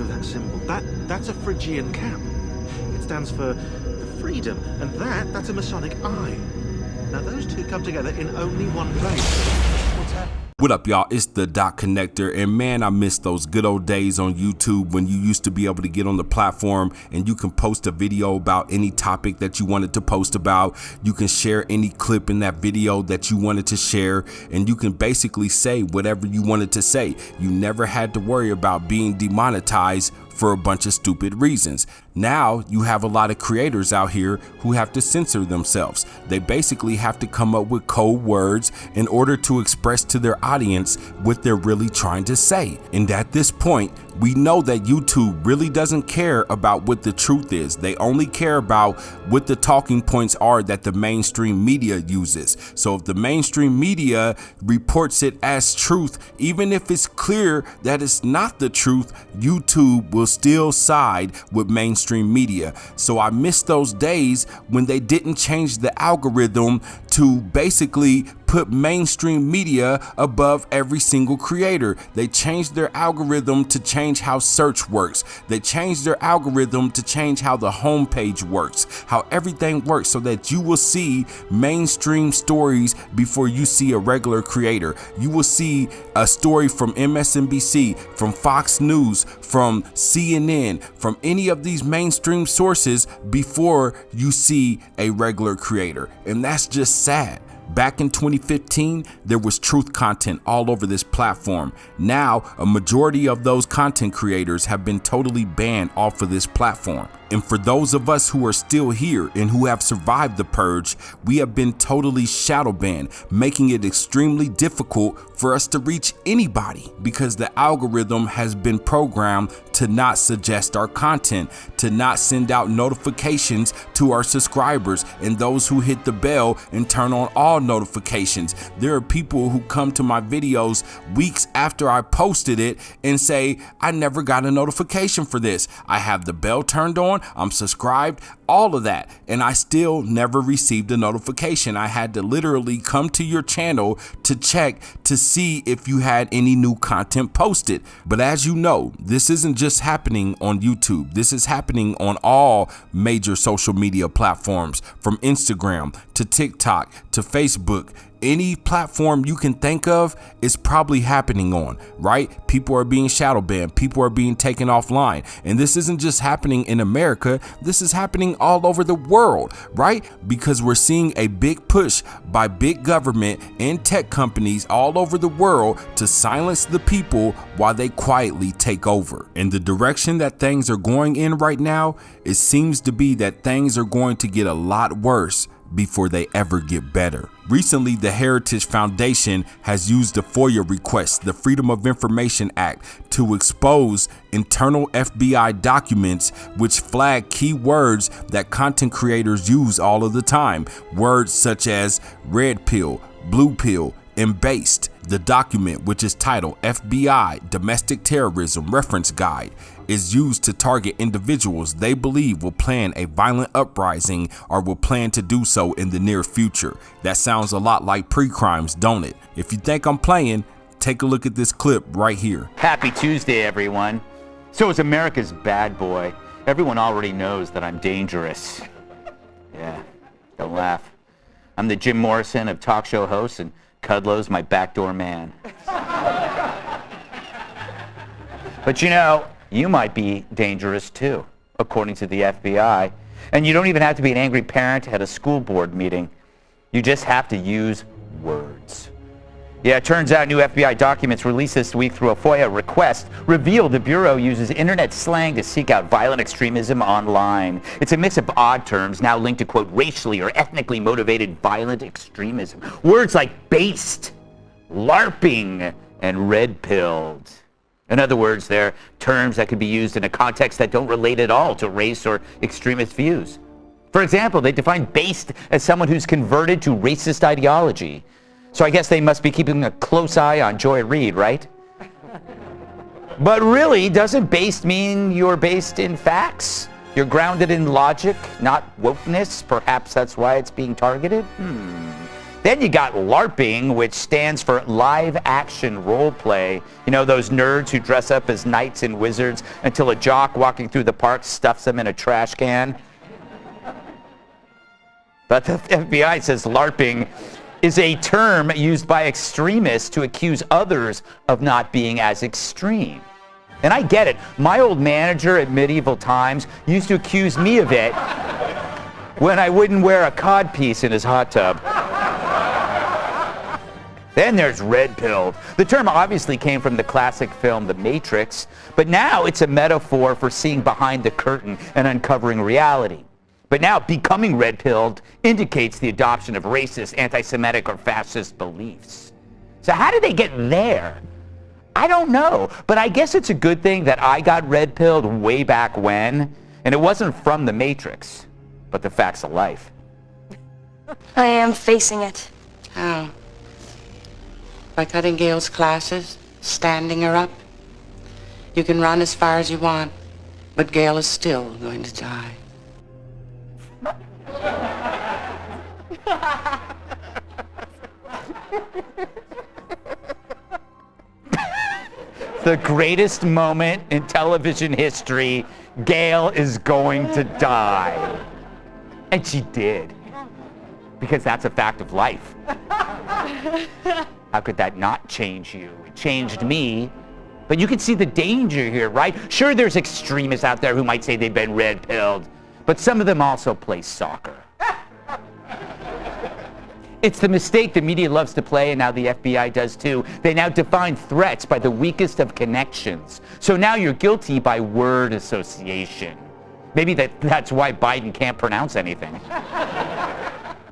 know that symbol. That's a Phrygian cap. It stands for freedom, and that's a Masonic eye. Now those two come together in only one place. What's that? What up, y'all? It's the Dot Connector, and man, I miss those good old days on YouTube when you used to be able to get on the platform and you can post a video about any topic that you wanted to post about. You can share any clip in that video that you wanted to share, and you can basically say whatever you wanted to say. You never had to worry about being demonetized for a bunch of stupid reasons. Now you have a lot of creators out here who have to censor themselves. They basically have to come up with code words in order to express to their audience what they're really trying to say. And at this point, we know that YouTube really doesn't care about what the truth is. They only care about what the talking points are that the mainstream media uses. So if the mainstream media reports it as truth, even if it's clear that it's not the truth, YouTube will still side with mainstream media. So I miss those days when they didn't change the algorithm to basically put mainstream media above every single creator. They changed their algorithm to change how search works. They changed their algorithm to change how the homepage works, how everything works, so that you will see mainstream stories before you see a regular creator. You will see a story from MSNBC, from Fox News, from CNN, from any of these mainstream sources before you see a regular creator. And that's just sad. Back in 2015, there was truth content all over this platform. Now, a majority of those content creators have been totally banned off of this platform. And for those of us who are still here and who have survived the purge, we have been totally shadow banned, making it extremely difficult for us to reach anybody because the algorithm has been programmed to not suggest our content, to not send out notifications to our subscribers and those who hit the bell and turn on all notifications. There are people who come to my videos weeks after I posted it and say, I never got a notification for this. I have the bell turned on, I'm subscribed, all of that, and I still never received a notification. I had to literally come to your channel to check to see if you had any new content posted. But as you know, this isn't just happening on YouTube. This is happening on all major social media platforms, from Instagram to TikTok to Facebook. Any platform you can think of is probably happening on, right? People are being shadow banned. People are being taken offline. And this isn't just happening in America. This is happening all over the world, right? Because we're seeing a big push by big government and tech companies all over the world to silence the people while they quietly take over. And the direction that things are going in right now, it seems to be that things are going to get a lot worse before they ever get better. Recently, the Heritage Foundation has used the FOIA request, the Freedom of Information Act, to expose internal FBI documents which flag key words that content creators use all of the time. Words such as red pill, blue pill, and based. The document, which is titled FBI Domestic Terrorism Reference Guide, is used to target individuals they believe will plan a violent uprising or will plan to do so in the near future. That sounds a lot like pre-crimes, don't it? If you think I'm playing, take a look at this clip right here. Happy Tuesday, everyone. So is America's bad boy. Everyone already knows that I'm dangerous. Yeah, don't laugh. I'm the Jim Morrison of talk show hosts, and Kudlow's my backdoor man. But you know, you might be dangerous too, according to the FBI. And you don't even have to be an angry parent at a school board meeting. You just have to use words. Yeah, it turns out new FBI documents released this week through a FOIA request reveal the Bureau uses internet slang to seek out violent extremism online. It's a mix of odd terms now linked to, quote, racially or ethnically motivated violent extremism. Words like based, LARPing, and red-pilled. In other words, they're terms that could be used in a context that don't relate at all to race or extremist views. For example, they define based as someone who's converted to racist ideology. So I guess they must be keeping a close eye on Joy Reid, right? But really, doesn't based mean you're based in facts? You're grounded in logic, not wokeness? Perhaps that's why it's being targeted? Then you got LARPing, which stands for live action role play. You know, those nerds who dress up as knights and wizards until a jock walking through the park stuffs them in a trash can. But the FBI says LARPing is a term used by extremists to accuse others of not being as extreme. And I get it. My old manager at Medieval Times used to accuse me of it when I wouldn't wear a codpiece in his hot tub. Then there's red-pilled. The term obviously came from the classic film The Matrix, but now it's a metaphor for seeing behind the curtain and uncovering reality. But now becoming red-pilled indicates the adoption of racist, anti-Semitic, or fascist beliefs. So how did they get there? I don't know, but I guess it's a good thing that I got red-pilled way back when, and it wasn't from The Matrix, but the facts of life. I am facing it. How? By cutting Gail's classes, standing her up. You can run as far as you want, but Gail is still going to die. The greatest moment in television history, Gail is going to die. And she did. Because that's a fact of life. How could that not change you? It changed me. But you can see the danger here, right? Sure, there's extremists out there who might say they've been red-pilled, but some of them also play soccer. It's the mistake the media loves to play, and now the FBI does too. They now define threats by the weakest of connections. So now you're guilty by word association. Maybe that's why Biden can't pronounce anything.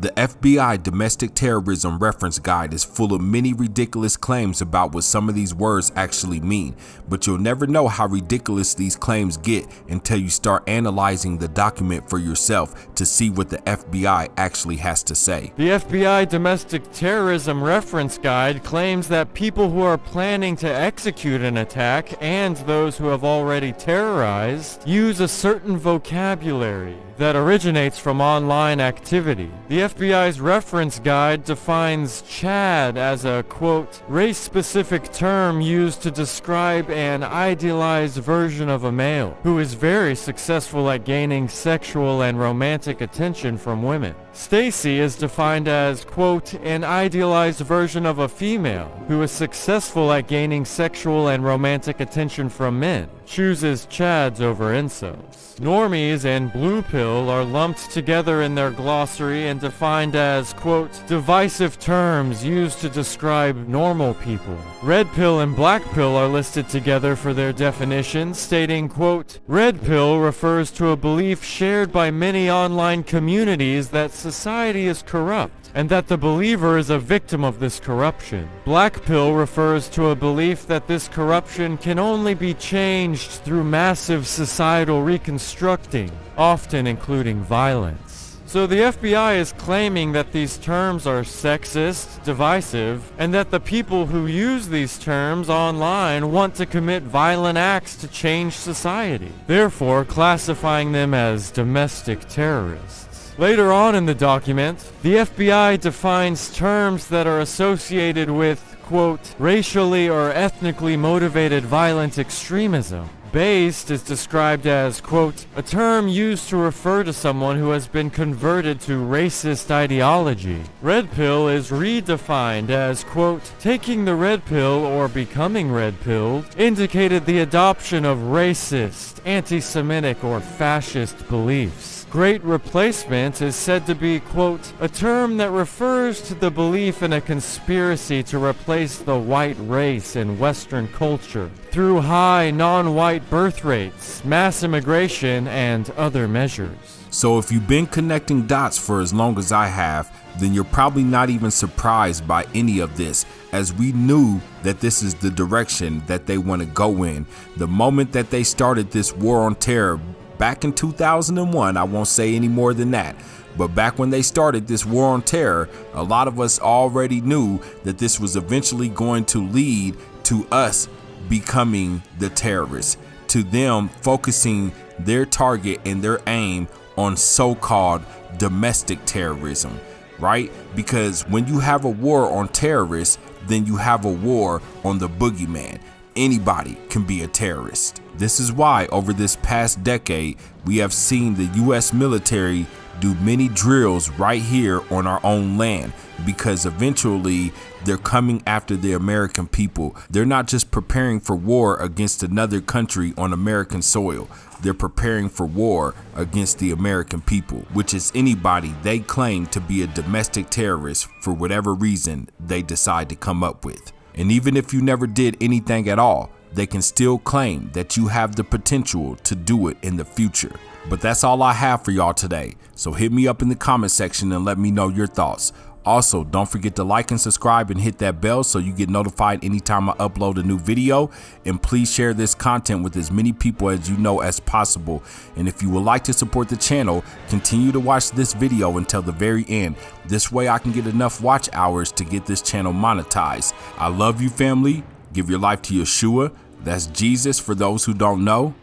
The FBI Domestic Terrorism Reference Guide is full of many ridiculous claims about what some of these words actually mean, but you'll never know how ridiculous these claims get until you start analyzing the document for yourself to see what the FBI actually has to say. The FBI Domestic Terrorism Reference Guide claims that people who are planning to execute an attack and those who have already terrorized use a certain vocabulary that originates from online activity. The FBI's reference guide defines Chad as a, quote, race-specific term used to describe an idealized version of a male who is very successful at gaining sexual and romantic attention from women. Stacy is defined as, quote, an idealized version of a female who is successful at gaining sexual and romantic attention from men, chooses Chads over incels. Normies and blue pill are lumped together in their glossary and defined as, quote, divisive terms used to describe normal people. Red pill and black pill are listed together for their definitions, stating, quote, red pill refers to a belief shared by many online communities that society is corrupt and that the believer is a victim of this corruption. Black pill refers to a belief that this corruption can only be changed through massive societal reconstructing, often including violence. So the FBI is claiming that these terms are sexist, divisive, and that the people who use these terms online want to commit violent acts to change society, therefore classifying them as domestic terrorists. Later on in the document, the FBI defines terms that are associated with, quote, racially or ethnically motivated violent extremism. Based is described as, quote, a term used to refer to someone who has been converted to racist ideology. Red pill is redefined as, quote, taking the red pill or becoming red-pilled indicated the adoption of racist, anti-Semitic, or fascist beliefs. Great replacement is said to be, quote, a term that refers to the belief in a conspiracy to replace the white race in Western culture through high non-white birth rates, mass immigration, and other measures. So if you've been connecting dots for as long as I have, then you're probably not even surprised by any of this, as we knew that this is the direction that they want to go in. The moment that they started this war on terror back in 2001, I won't say any more than that, but back when they started this war on terror, a lot of us already knew that this was eventually going to lead to us becoming the terrorists, to them focusing their target and their aim on so-called domestic terrorism. right? Because when you have a war on terrorists, then you have a war on the boogeyman. Anybody can be a terrorist. This is why over this past decade, we have seen the US military do many drills right here on our own land, because eventually they're coming after the American people. They're not just preparing for war against another country on American soil. They're preparing for war against the American people, which is anybody they claim to be a domestic terrorist for whatever reason they decide to come up with. And even if you never did anything at all, they can still claim that you have the potential to do it in the future. But that's all I have for y'all today. So hit me up in the comment section and let me know your thoughts. Also, don't forget to like and subscribe and hit that bell so you get notified anytime I upload a new video. And please share this content with as many people as you know as possible. And if you would like to support the channel, continue to watch this video until the very end. This way I can get enough watch hours to get this channel monetized. I love you, family. Give your life to Yeshua. That's Jesus for those who don't know.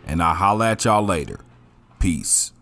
And I'll holla at y'all later. Peace.